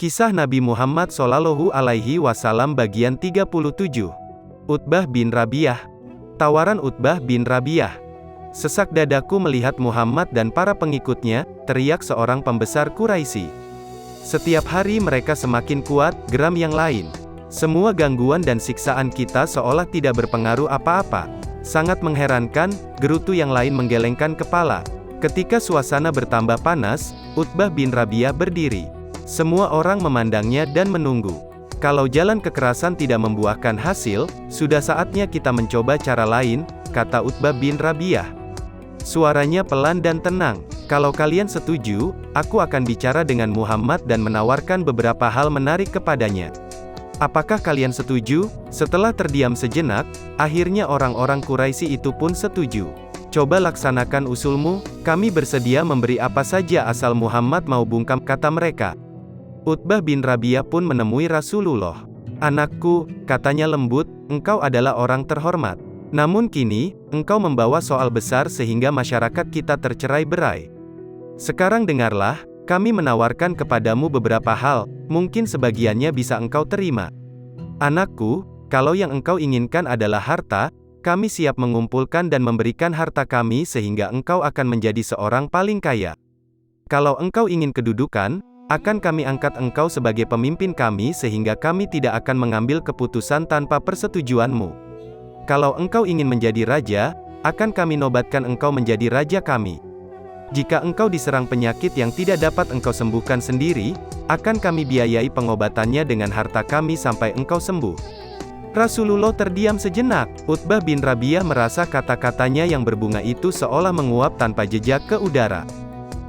Kisah Nabi Muhammad SAW bagian 37. Utbah bin Rabi'ah. Tawaran Utbah bin Rabi'ah. Sesak dadaku melihat Muhammad dan para pengikutnya, teriak seorang pembesar Quraisy. Setiap hari mereka semakin kuat, geram yang lain. Semua gangguan dan siksaan kita seolah tidak berpengaruh apa-apa. Sangat mengherankan, gerutu yang lain menggelengkan kepala. Ketika suasana bertambah panas, Utbah bin Rabi'ah berdiri. Semua orang memandangnya dan menunggu. Kalau jalan kekerasan tidak membuahkan hasil, sudah saatnya kita mencoba cara lain, kata Utbah bin Rabi'ah. Suaranya pelan dan tenang. Kalau kalian setuju, aku akan bicara dengan Muhammad dan menawarkan beberapa hal menarik kepadanya. Apakah kalian setuju? Setelah terdiam sejenak, akhirnya orang-orang Quraisy itu pun setuju. Coba laksanakan usulmu, kami bersedia memberi apa saja asal Muhammad mau bungkam, kata mereka. Utbah bin Rabi'ah pun menemui Rasulullah. Anakku, katanya lembut, engkau adalah orang terhormat. Namun kini, engkau membawa soal besar sehingga masyarakat kita tercerai-berai. Sekarang dengarlah, kami menawarkan kepadamu beberapa hal, mungkin sebagiannya bisa engkau terima. Anakku, kalau yang engkau inginkan adalah harta, kami siap mengumpulkan dan memberikan harta kami sehingga engkau akan menjadi seorang paling kaya. Kalau engkau ingin kedudukan, akan kami angkat engkau sebagai pemimpin kami sehingga kami tidak akan mengambil keputusan tanpa persetujuanmu. Kalau engkau ingin menjadi raja, akan kami nobatkan engkau menjadi raja kami. Jika engkau diserang penyakit yang tidak dapat engkau sembuhkan sendiri, akan kami biayai pengobatannya dengan harta kami sampai engkau sembuh. Rasulullah terdiam sejenak. Utbah bin Rabi'ah merasa kata-katanya yang berbunga itu seolah menguap tanpa jejak ke udara.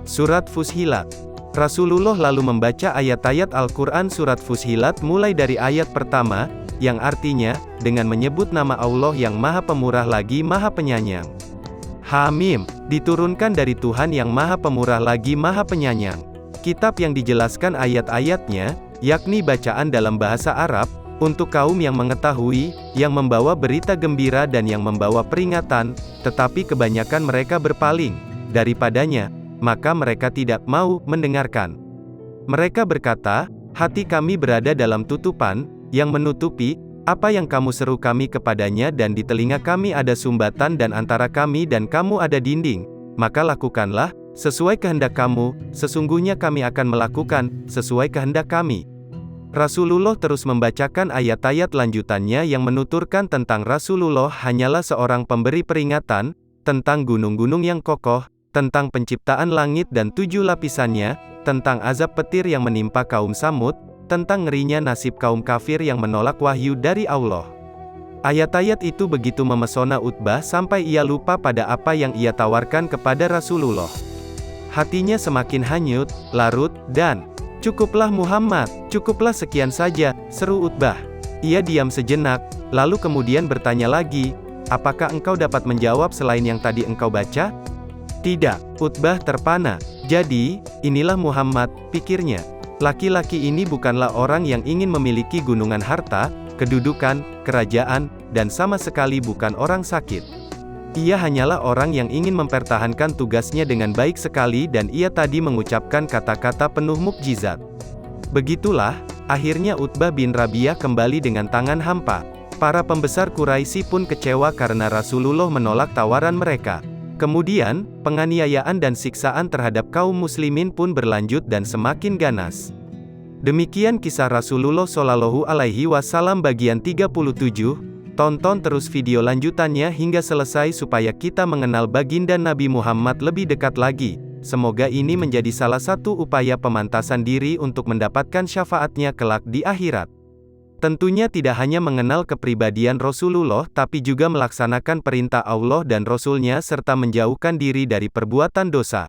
Surat Fussilat. Rasulullah lalu membaca ayat-ayat Al-Quran surat Fussilat mulai dari ayat pertama, yang artinya, dengan menyebut nama Allah yang Maha Pemurah lagi Maha Penyayang. Hamim, diturunkan dari Tuhan yang Maha Pemurah lagi Maha Penyayang. Kitab yang dijelaskan ayat-ayatnya, yakni bacaan dalam bahasa Arab, untuk kaum yang mengetahui, yang membawa berita gembira dan yang membawa peringatan, tetapi kebanyakan mereka berpaling daripadanya, maka mereka tidak mau mendengarkan. Mereka berkata, hati kami berada dalam tutupan, yang menutupi, apa yang kamu seru kami kepadanya dan di telinga kami ada sumbatan dan antara kami dan kamu ada dinding, maka lakukanlah, sesuai kehendak kamu, sesungguhnya kami akan melakukan, sesuai kehendak kami. Rasulullah terus membacakan ayat-ayat lanjutannya yang menuturkan tentang Rasulullah hanyalah seorang pemberi peringatan, tentang gunung-gunung yang kokoh, tentang penciptaan langit dan 7 lapisannya, tentang azab petir yang menimpa kaum Samud, tentang ngerinya nasib kaum kafir yang menolak wahyu dari Allah. Ayat-ayat itu begitu memesona Utbah sampai ia lupa pada apa yang ia tawarkan kepada Rasulullah. Hatinya semakin hanyut, larut, dan, "Cukuplah Muhammad, cukuplah sekian saja," seru Utbah. Ia diam sejenak, lalu kemudian bertanya lagi, "Apakah engkau dapat menjawab selain yang tadi engkau baca?" "Tidak," Utbah terpana. "Jadi, inilah Muhammad," pikirnya. Laki-laki ini bukanlah orang yang ingin memiliki gunungan harta, kedudukan, kerajaan, dan sama sekali bukan orang sakit. Ia hanyalah orang yang ingin mempertahankan tugasnya dengan baik sekali dan ia tadi mengucapkan kata-kata penuh mukjizat. Begitulah, akhirnya Utbah bin Rabi'ah kembali dengan tangan hampa. Para pembesar Quraisy pun kecewa karena Rasulullah menolak tawaran mereka. Kemudian, penganiayaan dan siksaan terhadap kaum muslimin pun berlanjut dan semakin ganas. Demikian kisah Rasulullah SAW bagian 37. Tonton terus video lanjutannya hingga selesai supaya kita mengenal baginda Nabi Muhammad lebih dekat lagi. Semoga ini menjadi salah satu upaya pemantasan diri untuk mendapatkan syafaatnya kelak di akhirat. Tentunya tidak hanya mengenal kepribadian Rasulullah tapi juga melaksanakan perintah Allah dan Rasul-Nya serta menjauhkan diri dari perbuatan dosa.